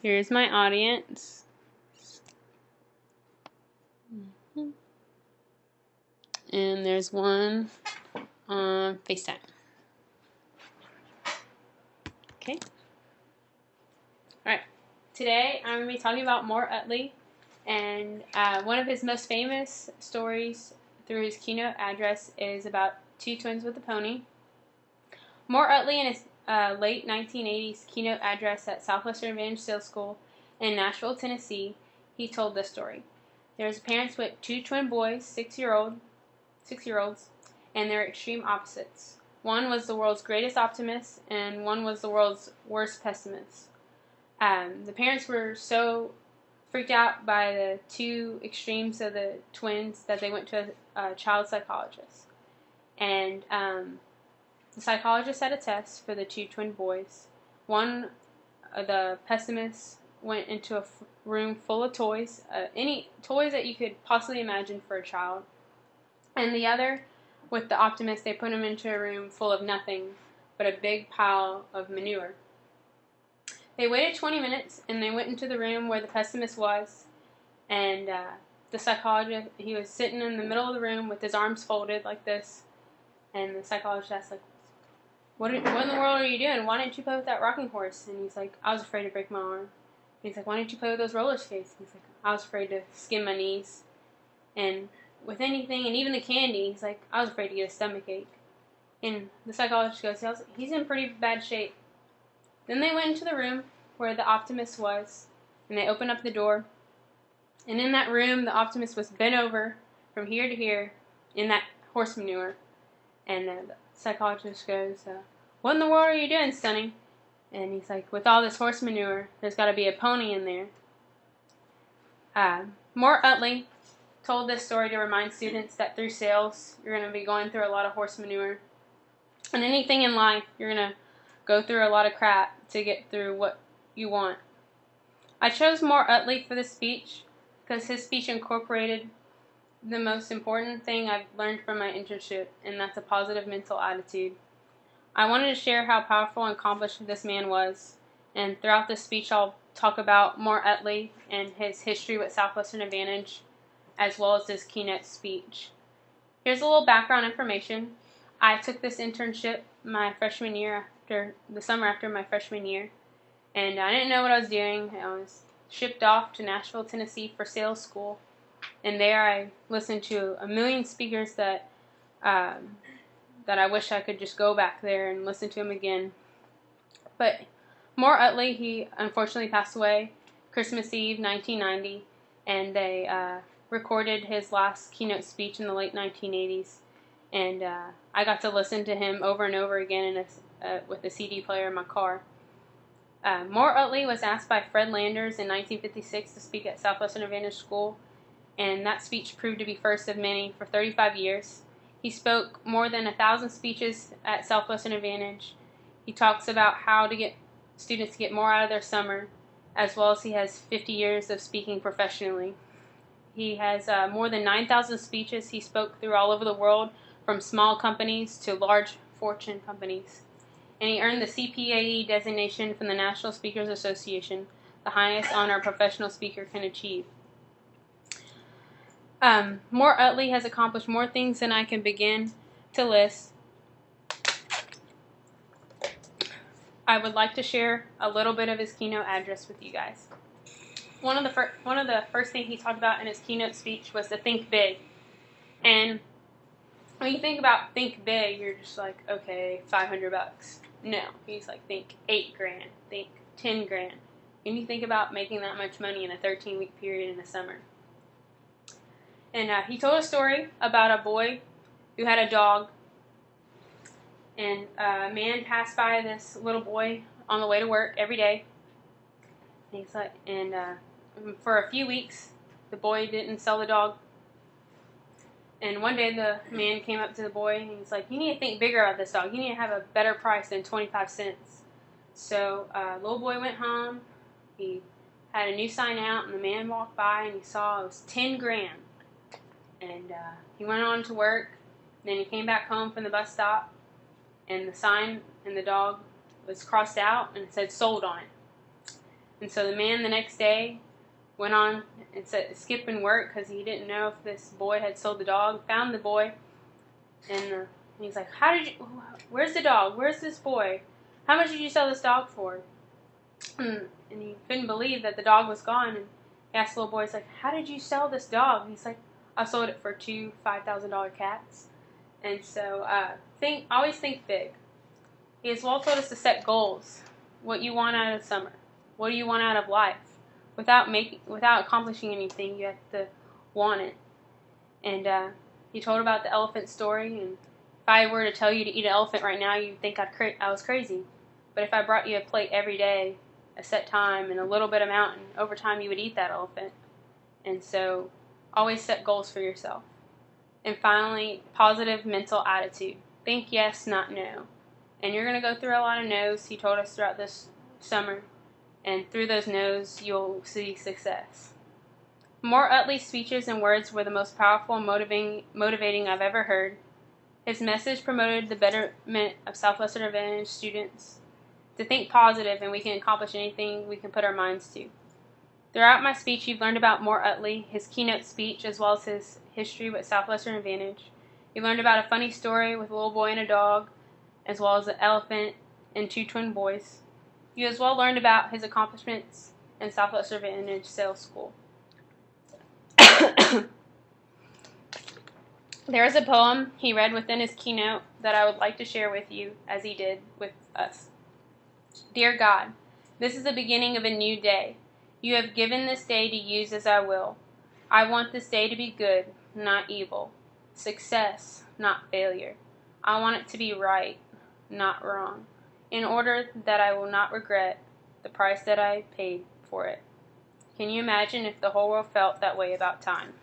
Here's my audience. And there's one on FaceTime. Okay. Alright. Today I'm going to be talking about Mort Utley, and one of his most famous stories through his keynote address is about two twins with a pony. Mort Utley, in his late 1980s keynote address at Southwestern Advantage Sales School in Nashville, Tennessee, he told this story. There's parents with two twin boys, 6-year-olds, and they're extreme opposites. One was the world's greatest optimist, and one was the world's worst pessimist. The parents were so freaked out by the two extremes of the twins that they went to a child psychologist. And the psychologist had a test for the two twin boys. One, the pessimist, went into a room full of toys, any toys that you could possibly imagine for a child. And the other, with the optimist, they put him into a room full of nothing but a big pile of manure. They waited 20 minutes, and they went into the room where the pessimist was, and the psychologist, he was sitting in the middle of the room with his arms folded like this, and the psychologist asked, like, what in the world are you doing? Why didn't you play with that rocking horse? And he's like, I was afraid to break my arm. And he's like, why didn't you play with those roller skates? And he's like, I was afraid to skin my knees. And with anything, and even the candy, he's like, I was afraid to get a stomachache. And the psychologist goes, he's in pretty bad shape. Then they went into the room where the optimist was, and they opened up the door. And in that room, the optimist was bent over from here to here in that horse manure. And the psychologist goes, what in the world are you doing, Sonny? And he's like, with all this horse manure, there's got to be a pony in there. Mort Utley told this story to remind students that through sales, you're going to be going through a lot of horse manure. And anything in life, you're going to go through a lot of crap to get through what you want. I chose Mort Utley for this speech because his speech incorporated the most important thing I've learned from my internship, and that's a positive mental attitude. I wanted to share how powerful and accomplished this man was, and throughout this speech I'll talk about Mort Utley and his history with Southwestern Advantage, as well as his keynote speech. Here's a little background information. I took this internship my freshman year, the summer after my freshman year, and I didn't know what I was doing. I was shipped off to Nashville, Tennessee for sales school, and there I listened to a million speakers that I wish I could just go back there and listen to them again. But Mort Utley, he unfortunately passed away Christmas Eve 1990, and they recorded his last keynote speech in the late 1980s, and I got to listen to him over and over again with a CD player in my car. Mort Utley was asked by Fred Landers in 1956 to speak at Southwestern Advantage School, and that speech proved to be first of many for 35 years. He spoke more than 1,000 speeches at Southwestern Advantage. He talks about how to get students to get more out of their summer, as well as he has 50 years of speaking professionally. He has more than 9,000 speeches he spoke through all over the world, from small companies to large Fortune companies. And he earned the CPAE designation from the National Speakers Association, the highest honor a professional speaker can achieve. Mort Utley has accomplished more things than I can begin to list. I would like to share a little bit of his keynote address with you guys. One of the first things he talked about in his keynote speech was to think big. And when you think about think big, you're just like, okay, $500. No, he's like, think $8,000, think $10,000. And you think about making that much money in a 13-week period in the summer. And he told a story about a boy who had a dog, and a man passed by this little boy on the way to work every day. And he's like, and for a few weeks, the boy didn't sell the dog. And one day the man came up to the boy and he's like, you need to think bigger about this dog. You need to have a better price than 25 cents. So little boy went home. He had a new sign out, and the man walked by and he saw it was $10,000. And he went on to work. Then he came back home from the bus stop, and the sign and the dog was crossed out and it said sold on it. And so the man the next day went on and said skipping work because he didn't know if this boy had sold the dog. Found the boy, and he's like, where's the dog? Where's this boy? How much did you sell this dog for? And he couldn't believe that the dog was gone. And he asked the little boy, he's like, how did you sell this dog? And he's like, I sold it for two $5,000 cats. And so always think big. He as well told us to set goals. What you want out of summer. What do you want out of life? Without accomplishing anything, you have to want it. And he told about the elephant story. And if I were to tell you to eat an elephant right now, you'd think I was crazy. But if I brought you a plate every day, a set time, and a little bit amount, and over time you would eat that elephant. And so always set goals for yourself. And finally, positive mental attitude. Think yes, not no. And you're going to go through a lot of no's, he told us, throughout this summer. And through those no's, you'll see success. Mort Utley's speeches and words were the most powerful and motivating I've ever heard. His message promoted the betterment of Southwestern Advantage students to think positive, and we can accomplish anything we can put our minds to. Throughout my speech, you've learned about Mort Utley, his keynote speech, as well as his history with Southwestern Advantage. You learned about a funny story with a little boy and a dog, as well as an elephant and two twin boys. You as well learned about his accomplishments in Southwestern Advantage Sales School. There is a poem he read within his keynote that I would like to share with you, as he did with us. Dear God, this is the beginning of a new day. You have given this day to use as I will. I want this day to be good, not evil. Success, not failure. I want it to be right, not wrong, in order that I will not regret the price that I paid for it. Can you imagine if the whole world felt that way about time?